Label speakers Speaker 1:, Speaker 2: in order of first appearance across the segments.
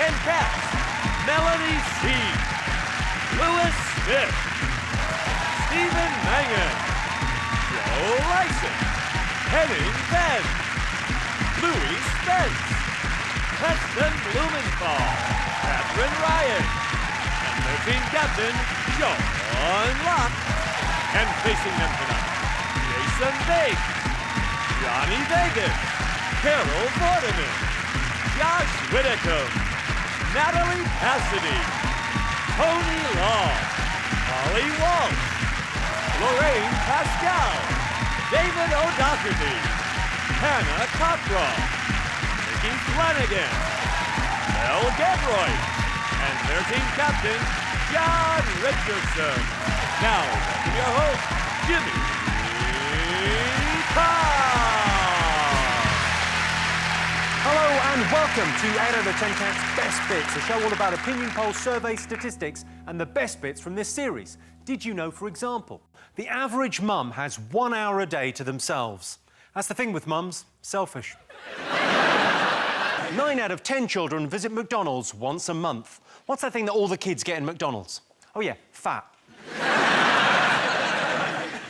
Speaker 1: And cast, Melanie C. Lewis Smith, Stephen Mangan, Joe Lyson, Henning Ben, Louis Spence, Preston Blumenthal, Catherine Ryan, and their team captain, John Locke. And facing them tonight, Jason Biggs, Johnny Vegas, Carol Vorderman, Josh Whittaker, Natalie Cassidy, Tony Law, Holly Walsh, Lorraine Pascal, David O'Doherty, Hannah Cockcroft, Nikki Flanagan, Mel Gadroy, and their team captain, John Richardson. Now, welcome your host, Jimmy Carr.
Speaker 2: Hello and welcome to 8 out of 10 Cat's Best Bits, a show all about opinion polls, survey statistics, and the best bits from this series. Did you know, for example, the average mum has 1 hour a day to themselves? That's the thing with mums, selfish. 9 out of 10 children visit McDonald's once a month. What's that thing that all the kids get in McDonald's? Oh yeah, fat.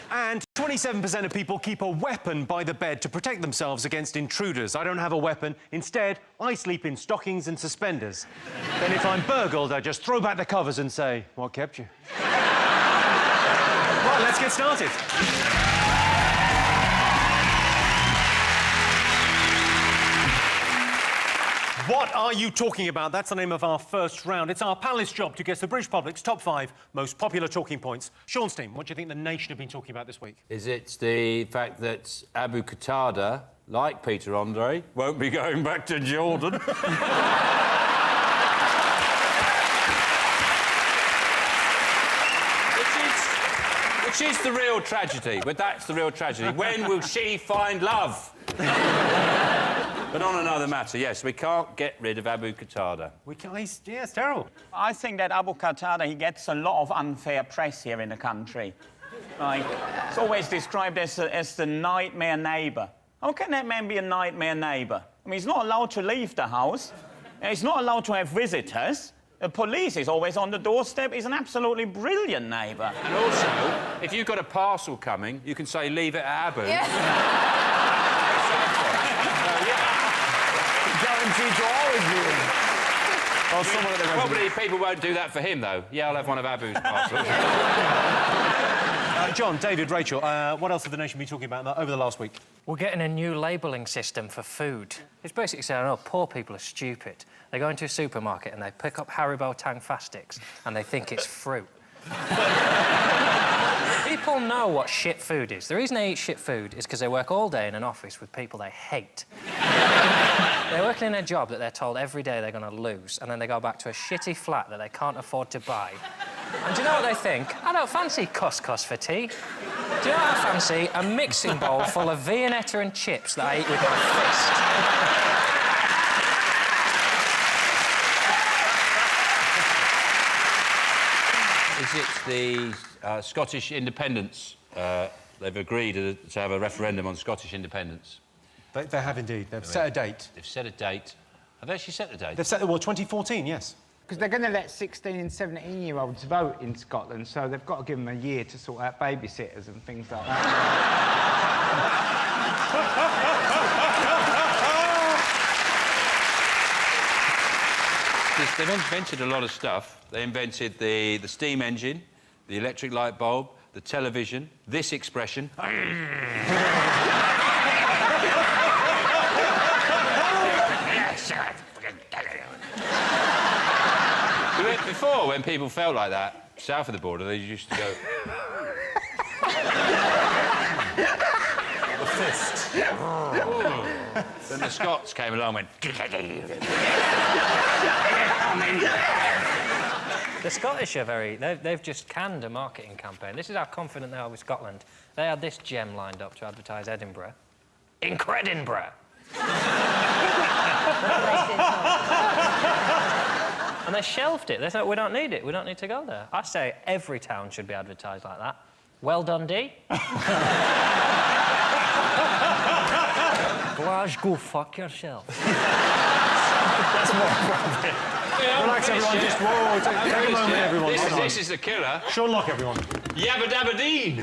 Speaker 2: And 27% of people keep a weapon by the bed to protect themselves against intruders. I don't have a weapon. Instead, I sleep in stockings and suspenders. Then if I'm burgled, I just throw back the covers and say, what kept you? Right, let's get started. What are you talking about? That's the name of our first round. It's our panellist's job to guess the British public's top 5 most popular talking points. Sean Steen, what do you think the nation have been talking about this week?
Speaker 3: Is it the fact that Abu Qatada, like Peter Andre, won't be going back to Jordan? Which is the real tragedy. But that's the real tragedy. When will she find love? But on another matter, yes, we can't get rid of Abu Qatada.
Speaker 2: We can't, yeah, it's terrible.
Speaker 4: I think that Abu Qatada, he gets a lot of unfair press here in the country. Like, it's always described as the nightmare neighbour. How can that man be a nightmare neighbour? I mean, he's not allowed to leave the house. He's not allowed to have visitors. The police is always on the doorstep. He's an absolutely brilliant neighbour.
Speaker 3: And also, if you've got a parcel coming, you can say, leave it at Abu.
Speaker 4: Yeah.
Speaker 2: Guaranteed to always be in. Or someone at the
Speaker 3: Probably people won't do that for him, though. Yeah, I'll have one of Abu's parcels.
Speaker 2: John, David, Rachel, what else have the nation been talking about over the last week?
Speaker 5: We're getting a new labelling system for food. It's basically saying, oh, poor people are stupid. They go into a supermarket and they pick up Haribo Tang Fastics and they think it's fruit. People know what shit food is. The reason they eat shit food is because they work all day in an office with people they hate. They're working in a job that they're told every day they're going to lose, and then they go back to a shitty flat that they can't afford to buy. And do you know what they think? I don't fancy couscous for tea. Do you know what I fancy? A mixing bowl full of Viennetta and chips that I eat with my fist.
Speaker 3: Is it the Scottish independence? They've agreed to have a referendum on Scottish independence.
Speaker 2: They have indeed. They've set a date.
Speaker 3: They've set a date. Have they actually set the date?
Speaker 2: They've set, well, 2014, yes.
Speaker 6: Because they're going to let 16 and 17-year-olds vote in Scotland, so they've got to give them a year to sort out babysitters and things like that.
Speaker 3: They've invented a lot of stuff. They invented the steam engine, the electric light bulb, the television, this expression. Before, when people felt like that, south of the border, they used to go...
Speaker 2: The fist.
Speaker 3: Then the Scots came along and went...
Speaker 5: The Scottish are very... They've just canned a marketing campaign. This is how confident they are with Scotland. They had this gem lined up to advertise Edinburgh. Incredinburgh! And they shelved it. They said, we don't need it. We don't need to go there. I say every town should be advertised like that. Well done, Dee. Glasgow, fuck yourself. That's more appropriate.
Speaker 2: Relax, everyone. Just whoa. Take a moment, everyone.
Speaker 3: This is the killer.
Speaker 2: Sherlock, everyone.
Speaker 3: Yabba dabba deen.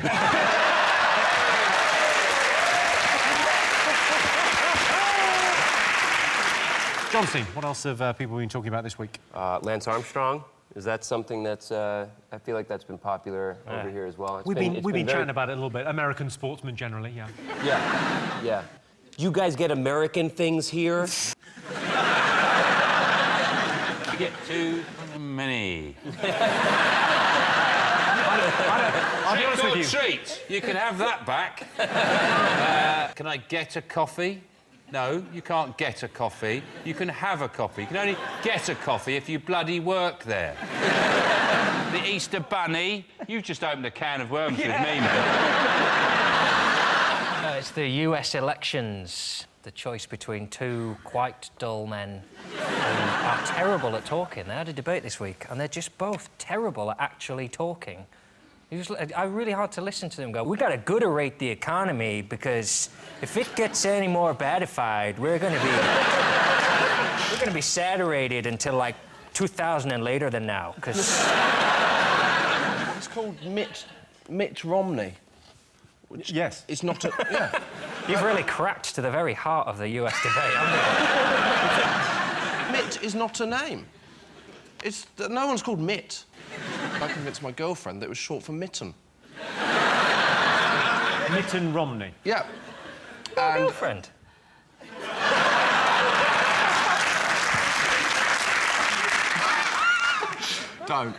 Speaker 2: Johnston, what else have people been talking about this week?
Speaker 7: Lance Armstrong. Is that something that's... I feel like that's been popular over here as well.
Speaker 2: We've been chatting about it a little bit. American sportsmen generally, yeah.
Speaker 7: Yeah. You guys get American things here?
Speaker 3: You get too many.
Speaker 2: I'll be honest with you.
Speaker 3: Treat. You can have that back. Can I get a coffee? No, you can't get a coffee. You can have a coffee. You can only get a coffee if you bloody work there. The Easter Bunny. You've just opened a can of worms with me, mate.
Speaker 5: It's the US elections. The choice between two quite dull men who are terrible at talking. They had a debate this week, and they're just both terrible at actually talking. It's really hard to listen to them go, we gotta good-rate the economy because if it gets any more badified, we're gonna be saturated until, like, 2000 and later than now, because...
Speaker 8: It's called Mitt Romney.
Speaker 2: Yes.
Speaker 8: It's not a... Yeah.
Speaker 5: You've really cracked to the very heart of the US debate, haven't you?
Speaker 8: Mitt is not a name. No one's called Mitt. I convinced my girlfriend that it was short for mitten.
Speaker 2: Mitten Romney.
Speaker 8: Yeah.
Speaker 5: Your girlfriend?
Speaker 8: Don't.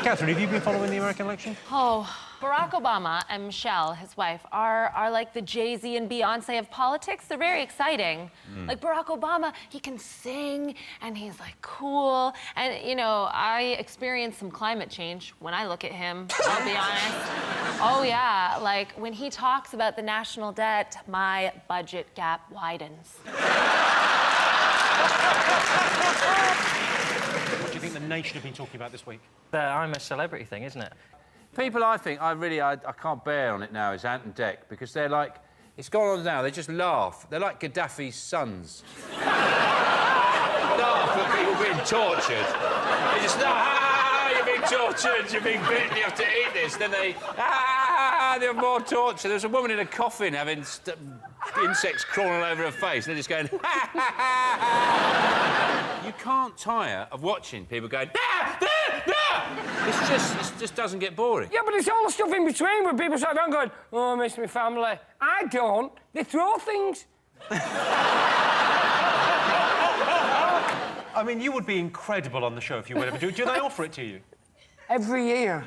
Speaker 2: Catherine, have you been following the American election?
Speaker 9: Oh, Barack Obama and Michelle, his wife, are like the Jay-Z and Beyonce of politics. They're very exciting. Like, Barack Obama, he can sing, and he's, like, cool. And, you know, I experienced some climate change when I look at him, I'll be honest. Oh, yeah, like, when he talks about the national debt, my budget gap widens.
Speaker 2: What do you think the nation have been talking about this week?
Speaker 5: The I'm a celebrity thing, isn't it?
Speaker 3: People I think I can't bear on it now is Ant and Dec, because they're like... It's gone on now, they just laugh. They're like Gaddafi's sons. Laugh at people being tortured. They just laugh, you're being tortured, you're being bitten, you have to eat this. Then they're more torture. There's a woman in a coffin having insects crawling all over her face, and they're just going... You can't tire of watching people going... It just doesn't get boring.
Speaker 10: Yeah, but it's all the stuff in between where people sit down going, oh, I miss my family. I don't. They throw things.
Speaker 2: I mean, you would be incredible on the show if you were ever do. Do they offer it to you?
Speaker 10: Every year.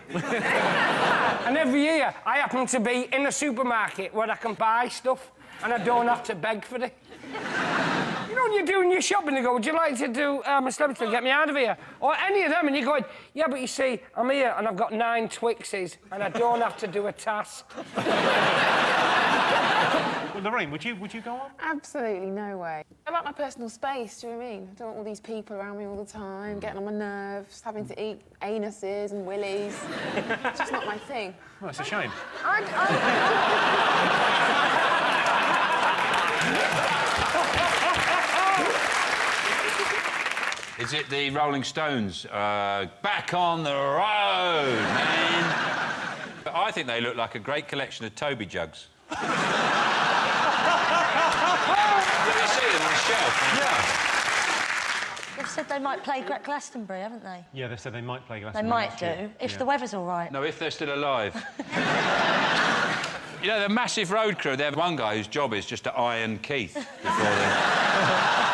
Speaker 10: And every year, I happen to be in a supermarket where I can buy stuff and I don't have to beg for it. You know, when you're doing your shopping, they go, would you like to do a celebrity to get me out of here? Or any of them, and you're going, yeah, but you see, I'm here and I've got 9 Twixes and I don't have to do a task.
Speaker 2: Well, Lorraine, would you go on?
Speaker 11: Absolutely no way. About my personal space, do you know what I mean? I don't want all these people around me all the time, getting on my nerves, having to eat anuses and willies. It's just not my thing.
Speaker 2: Well, it's a shame.
Speaker 3: Is it the Rolling Stones? Back on the road, man. But I think they look like a great collection of Toby jugs. Did you see them on the shelf?
Speaker 2: Yeah.
Speaker 12: They've said they might play Glastonbury, haven't they?
Speaker 2: Yeah, they said they might play
Speaker 12: They
Speaker 2: Glastonbury.
Speaker 12: might do, if the weather's all right.
Speaker 3: No, if they're still alive. You know, the massive road crew, they have one guy whose job is just to iron Keith before they...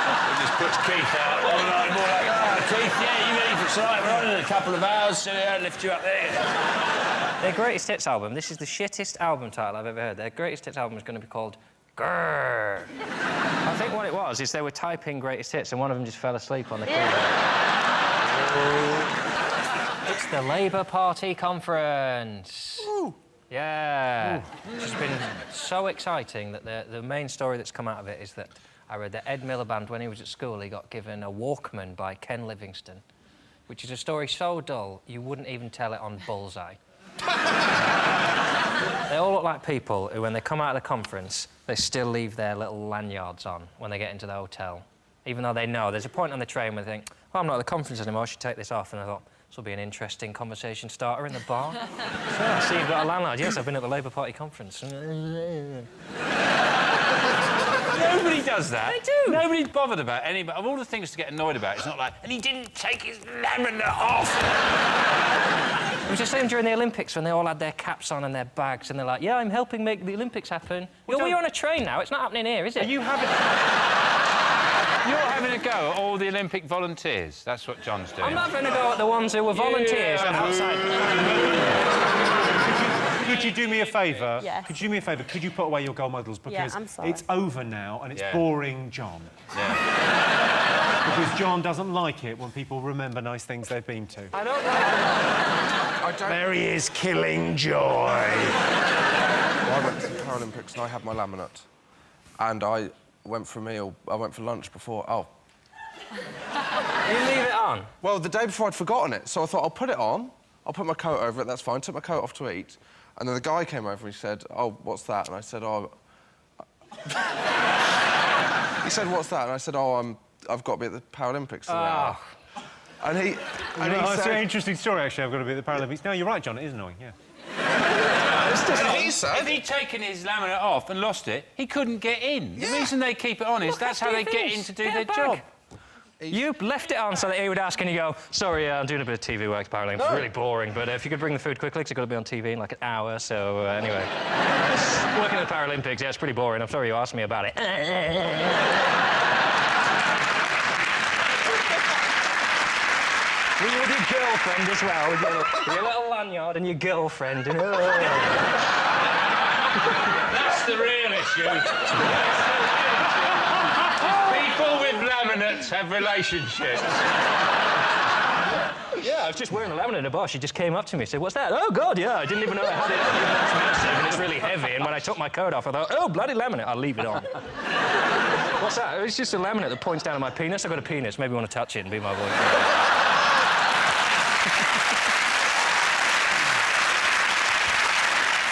Speaker 3: He just puts Keith out all night, more like, Keith, yeah, you ready for tonight? We're on in a couple of hours, so I'll lift you up there.
Speaker 5: Their greatest hits album, this is the shittest album title I've ever heard. Their greatest hits album is going to be called Grrr. I think what it was is they were typing greatest hits and one of them just fell asleep on the keyboard. It's the Labour Party conference.
Speaker 8: Ooh.
Speaker 5: Yeah. It's just been so exciting that the main story that's come out of it is that I read that Ed Miliband, when he was at school, he got given a Walkman by Ken Livingstone, which is a story so dull you wouldn't even tell it on Bullseye. They all look like people who, when they come out of the conference, they still leave their little lanyards on when they get into the hotel. even though they know. There's a point on the train where they think, oh, I'm not at the conference anymore, I should take this off. And I thought, this will be an interesting conversation starter in the bar. So, I see you've got a landlord. Yes, I've been at the Labour Party conference.
Speaker 3: Nobody does that.
Speaker 5: They do.
Speaker 3: Nobody's bothered about any... Of all the things to get annoyed about, it's not like, and he didn't take his laminate off.
Speaker 5: It was the same during the Olympics when they all had their caps on and their bags, and they're like, yeah, I'm helping make the Olympics happen. Well, you're on a train now. It's not happening here, is it?
Speaker 3: Are you having... You're having a go at all the Olympic volunteers. That's what John's doing.
Speaker 5: I'm having a go at the ones who were volunteers outside.
Speaker 2: Could you do me a favour?
Speaker 12: Yes.
Speaker 2: Could you do me a favour? Could you put away your gold medals? Because
Speaker 12: I'm sorry.
Speaker 2: it's over now and it's
Speaker 3: Yeah.
Speaker 2: boring John.
Speaker 3: Yeah.
Speaker 2: Because John doesn't like it when people remember nice things they've been to.
Speaker 5: I don't like
Speaker 2: There he is, killing joy.
Speaker 8: I went to the Paralympics and I had my laminate. And I went for a meal. I went for lunch before. Oh.
Speaker 5: You leave it on?
Speaker 8: Well, the day before I'd forgotten it, so I thought I'll put it on. I'll put my coat over it. That's fine. Took my coat off to eat, and then the guy came over and he said, "Oh, what's that?" And I said, "Oh." He said, "What's that?" And I said, "Oh, I've got to be at the Paralympics today." And he
Speaker 2: That's
Speaker 8: said,
Speaker 2: an interesting story, actually. I've got to be at the Paralympics. No, you're right, John. It is annoying, yeah.
Speaker 8: and he said,
Speaker 3: If he'd taken his laminate off and lost it, he couldn't get in. The reason they keep it on is that's how they get in to do their job.
Speaker 5: You left it on so that he would ask and you go, sorry, I'm doing a bit of TV work, apparently. It's really boring, but if you could bring the food quickly, because I've got to be on TV in like an hour, so anyway. Working at the Paralympics, yeah, it's pretty boring. I'm sorry you asked me about it. With your girlfriend as well, with your little lanyard and your girlfriend. And,
Speaker 3: That's the real issue. People with laminates have relationships.
Speaker 5: Yeah, I was just wearing a laminate in a bar. She just came up to me and said, what's that? Oh, God, yeah, I didn't even know I had it. It's massive and it's really heavy. And when I took my coat off, I thought, oh, bloody laminate, I'll leave it on. What's that? It's just a laminate that points down at my penis. I've got a penis. Maybe you want to touch it and be my boyfriend.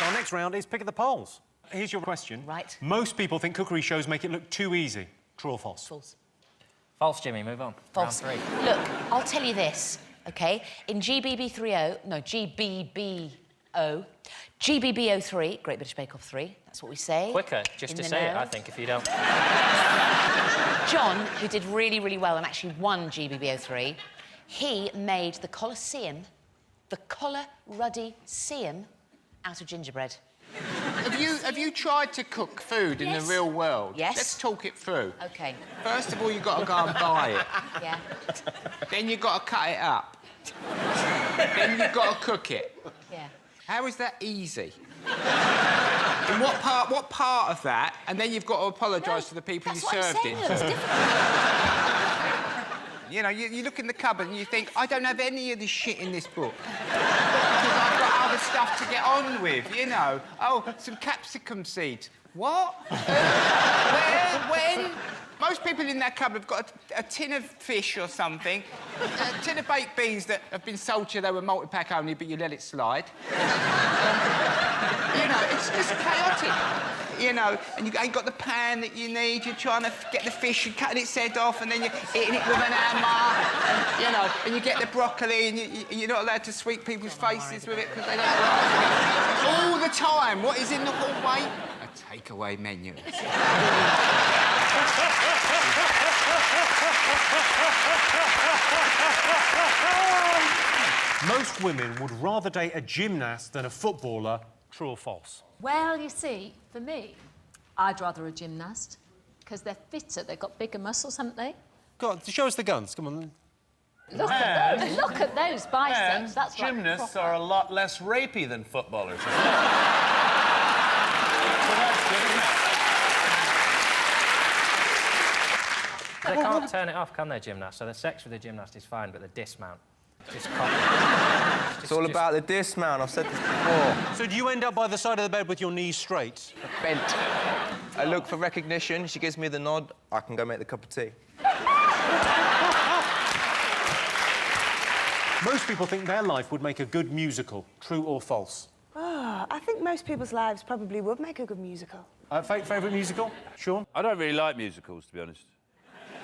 Speaker 2: Our next round is Pick of the Polls. Here's your question.
Speaker 12: Right.
Speaker 2: Most people think cookery shows make it look too easy. True or false?
Speaker 12: False.
Speaker 5: False, Jimmy, move on.
Speaker 12: False.
Speaker 5: Round 3.
Speaker 12: Look, I'll tell you this, OK? In GBB03, Great British Bake Off 3, that's what we say.
Speaker 5: Quicker, just to say it, I think, if you don't.
Speaker 12: John, who did really, really well and actually won GBB03, he made the Colosseum, the Ruddy-seum, out of gingerbread.
Speaker 6: Have you tried to cook food in the real world?
Speaker 12: Yes.
Speaker 6: Let's talk it through.
Speaker 12: OK.
Speaker 6: First of all, you've got to go and buy it.
Speaker 12: Yeah.
Speaker 6: Then you've got to cut it up. Then you've got to cook it.
Speaker 12: Yeah.
Speaker 6: How is that easy? And what part of that? And then you've got to apologise to the people you served it to. You know, you look in the cupboard and you think, I don't have any of this shit in this book. Because I've got other stuff to get on with, you know. Oh, some capsicum seeds. What? Where? When? Most people in that cupboard have got a tin of fish or something, a tin of baked beans that have been sold to you, they were multi-pack only, but you let it slide. You know, it's just chaotic. You know, and you ain't got the pan that you need, you're trying to get the fish and cutting its head off, and then you're eating it with an hammer, and, you know, and you get the broccoli, and you're not allowed to sweep people's faces with it because they don't like it. All the time. What is in the hallway? A takeaway menu.
Speaker 2: Most women would rather date a gymnast than a footballer. True or false?
Speaker 13: Well, you see, for me, I'd rather a gymnast, because they're fitter, they've got bigger muscles, haven't they?
Speaker 2: Go on, show us the guns, come on.
Speaker 13: Look at those biceps, that's like
Speaker 1: gymnasts
Speaker 13: proper.
Speaker 1: are a lot less rapey than footballers. So that's good, isn't it?
Speaker 5: They can't turn it off, can they, gymnasts? So the sex with the gymnast is fine, but the dismount...
Speaker 7: It's all about the dismount, I've said this before.
Speaker 2: So do you end up by the side of the bed with your knees straight?
Speaker 7: Bent. I look for recognition, she gives me the nod, I can go make the cup of tea.
Speaker 2: Most people think their life would make a good musical. True or false?
Speaker 14: Oh, I think most people's lives probably would make a good musical.
Speaker 2: Favourite musical? Sean?
Speaker 3: I don't really like musicals, to be honest.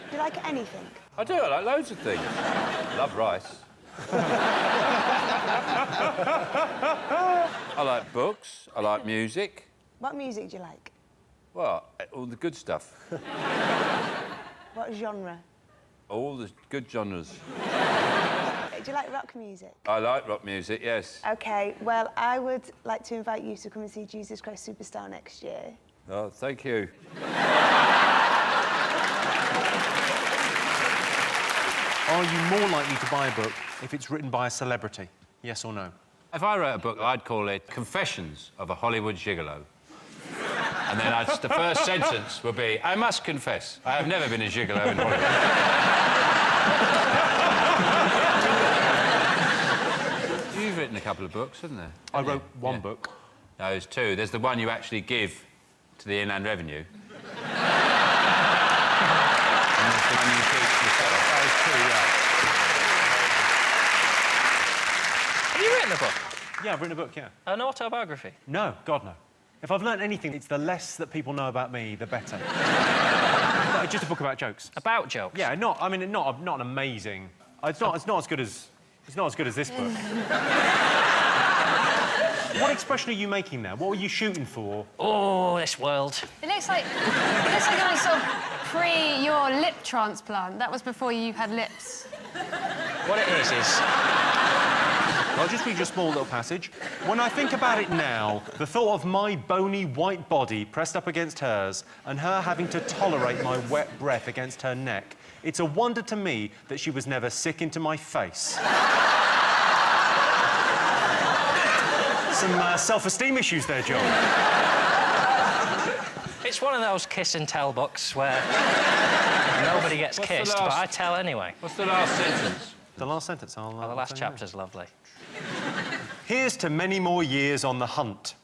Speaker 14: Do you like anything?
Speaker 3: I do, I like loads of things. I love rice. I like books, I like music.
Speaker 14: What music do you like?
Speaker 3: Well, all the good stuff.
Speaker 14: What genre?
Speaker 3: All the good genres.
Speaker 14: Do you like rock music?
Speaker 3: I like rock music, yes.
Speaker 14: OK, well, I would like to invite you to come and see Jesus Christ Superstar next year.
Speaker 3: Oh, thank you.
Speaker 2: Are you more likely to buy a book if it's written by a celebrity? Yes or no?
Speaker 3: If I wrote a book, I'd call it Confessions of a Hollywood Gigolo. And then the first sentence would be, I must confess, I have never been a gigolo in Hollywood. You've written a couple of books, haven't there?
Speaker 2: I wrote one book.
Speaker 3: No, there's two. There's the one you actually give to the Inland Revenue. And there's the one you keep to yourself. Those two, yeah.
Speaker 5: Have you written a book?
Speaker 2: Yeah, I've written a book, yeah.
Speaker 5: An autobiography?
Speaker 2: No, God, no. If I've learnt anything, it's the less that people know about me, the better. No, just a book about jokes.
Speaker 5: About jokes?
Speaker 2: Yeah, not an amazing... It's not as good as this book. What expression are you making there? What were you shooting for?
Speaker 5: Oh, this world.
Speaker 15: It looks like a sort of your lip transplant. That was before you had lips.
Speaker 5: What it is...
Speaker 2: I'll just read you a small little passage. When I think about it now, the thought of my bony white body pressed up against hers and her having to tolerate my wet breath against her neck, it's a wonder to me that she was never sick into my face. Some self-esteem issues there, John.
Speaker 5: It's one of those kiss and tell books where nobody gets kissed, but I tell anyway.
Speaker 3: What's the last sentence?
Speaker 2: The last sentence,
Speaker 5: the last chapter's lovely.
Speaker 2: Here's to many more years on the hunt.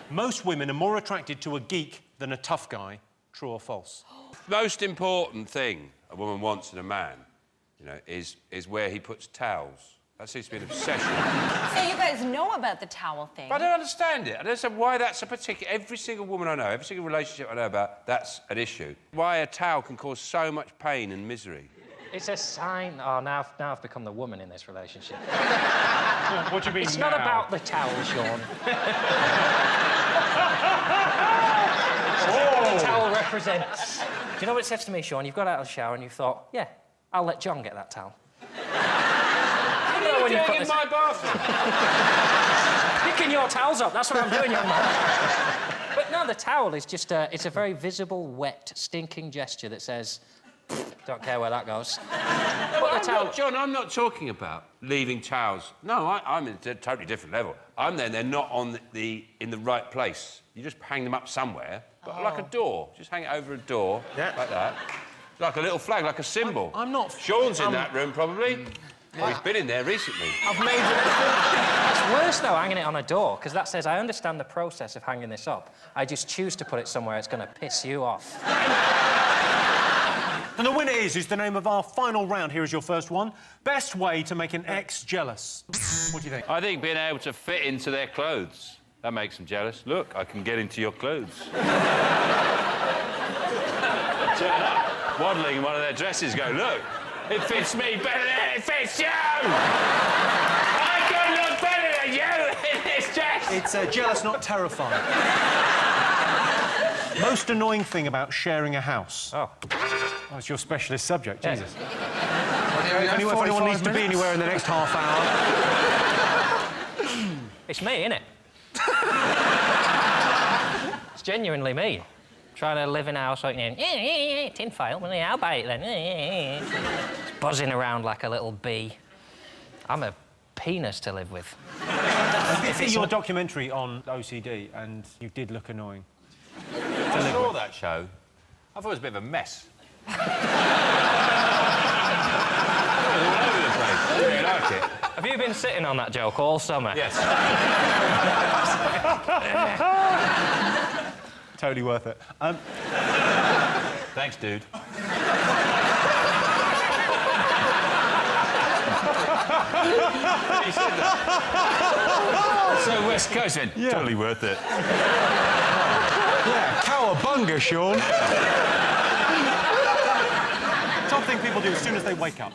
Speaker 2: Most women are more attracted to a geek than a tough guy. True or false?
Speaker 3: Most important thing a woman wants in a man, you know, is where he puts towels. That seems to be an obsession.
Speaker 9: So you guys know about the towel thing.
Speaker 3: But I don't understand it. I don't understand why that's a particular... Every single woman I know, every single relationship I know about, that's an issue. Why a towel can cause so much pain and misery.
Speaker 5: It's a sign... Oh, now I've become the woman in this relationship.
Speaker 2: What do you mean
Speaker 5: It's
Speaker 2: now?
Speaker 5: not about the towel, Sean. It's what the towel represents. Do you know what it says to me, Sean? You've got out of the shower and you thought, yeah, I'll let John get that towel.
Speaker 3: What are you doing in my bathroom?
Speaker 5: Picking your towels up, that's what I'm doing, young man. But no, the towel is just it's a very visible, wet, stinking gesture that says, don't care where that goes.
Speaker 3: No, John, I'm not talking about leaving towels. No, I'm at a totally different level. I'm there, they're not in the right place. You just hang them up somewhere, but like a door. Just hang it over a door, like that. Like a little flag, like a symbol.
Speaker 2: I'm not...
Speaker 3: Sean's in that room, probably. Well, he's been in there recently.
Speaker 5: I've made it. It's worse, though, hanging it on a door, because that says, I understand the process of hanging this up. I just choose to put it somewhere it's going to piss you off.
Speaker 2: And the winner is the name of our final round. Here is your first one. Best way to make an ex jealous. What do you think?
Speaker 3: I think being able to fit into their clothes. That makes them jealous. Look, I can get into your clothes. Turn up, waddling in one of their dresses, go, look, it fits me better than it fits you! I can look better than you in this dress!
Speaker 2: It's jealous, not terrified. Most annoying thing about sharing a house.
Speaker 5: Oh,
Speaker 2: it's your specialist subject,
Speaker 5: yeah.
Speaker 2: Jesus. If anyone needs to be anywhere in the next half hour...
Speaker 5: It's me, innit? It's genuinely me. Trying to live in a house like, tin foil, well, yeah, I'll buy it then. It's buzzing around like a little bee. I'm a penis to live with.
Speaker 2: I did see your documentary on OCD, and you did look annoying.
Speaker 3: I saw that show. I thought it was a bit of a mess. All over the place. I really like it.
Speaker 5: Have you been sitting on that joke all summer?
Speaker 3: Yes.
Speaker 2: Totally worth it.
Speaker 3: Thanks, dude. So West Coast, totally worth it.
Speaker 2: Yeah, cowabunga, Sean. Top thing people do as soon as they wake up.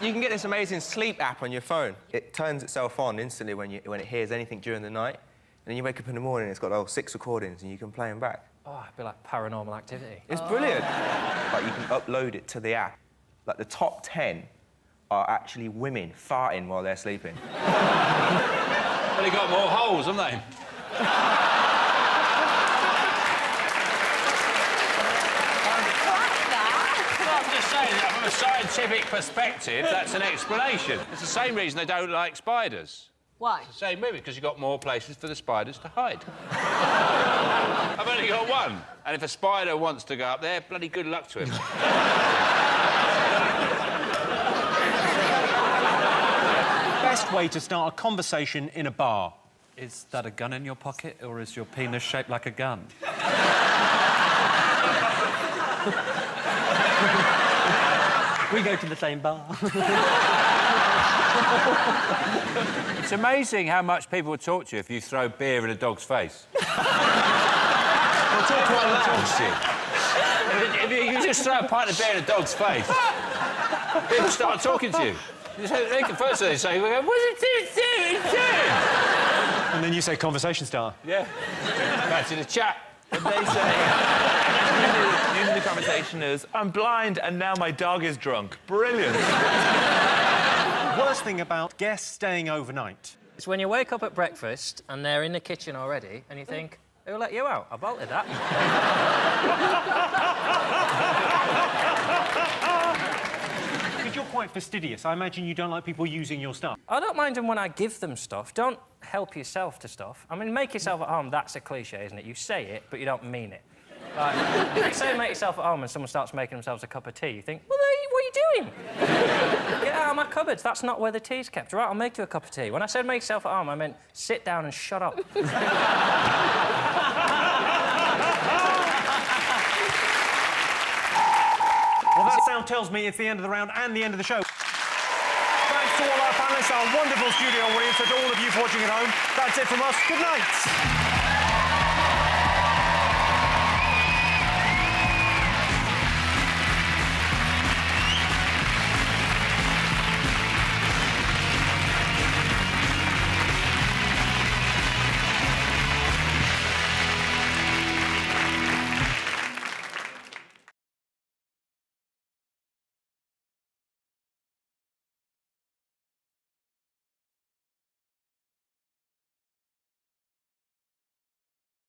Speaker 16: You can get this amazing sleep app on your phone. It turns itself on instantly when it hears anything during the night. And then you wake up in the morning, it's got 6 recordings, and you can play them back.
Speaker 5: Oh, it'd be like Paranormal Activity.
Speaker 16: It's brilliant. Like, you can upload it to the app. Like, the top 10 are actually women farting while they're sleeping.
Speaker 3: Well, they got more holes, haven't they? I'm just saying that from a scientific perspective, that's an explanation. It's the same reason they don't like spiders.
Speaker 13: Why?
Speaker 3: It's the same movie, because you've got more places for the spiders to hide. I've only got one. And if a spider wants to go up there, bloody good luck to him.
Speaker 2: Best way to start a conversation in a bar.
Speaker 17: Is that a gun in your pocket, or is your penis shaped like a gun?
Speaker 18: We go to the same bar.
Speaker 3: It's amazing how much people will talk to you if you throw beer in a dog's face. They'll talk quite loud to you. If you just throw a pint of beer in a dog's face, people start talking to you. First they say, what's it doing?
Speaker 2: And then you say, conversation starter.
Speaker 3: Yeah. Fancy the chat.
Speaker 19: And they say, usually the conversation is, I'm blind and now my dog is drunk. Brilliant.
Speaker 2: Worst thing about guests staying overnight.
Speaker 5: It's when you wake up at breakfast and they're in the kitchen already and you think, who let you out? I bolted that.
Speaker 2: Because you're quite fastidious. I imagine you don't like people using your stuff.
Speaker 5: I don't mind them when I give them stuff. Don't help yourself to stuff. I mean, make yourself at home, that's a cliche, isn't it? You say it, but you don't mean it. Like, if you say make yourself at home and someone starts making themselves a cup of tea, you think, well, what are you doing? Get out of my cupboards, that's not where the tea's kept. Right, I'll make you a cup of tea. When I said make yourself at home, I meant sit down and shut up.
Speaker 2: Well, that sound tells me it's the end of the round and the end of the show. Thanks to all our panellists, our wonderful studio audience, and to all of you watching at home. That's it from us. Good night.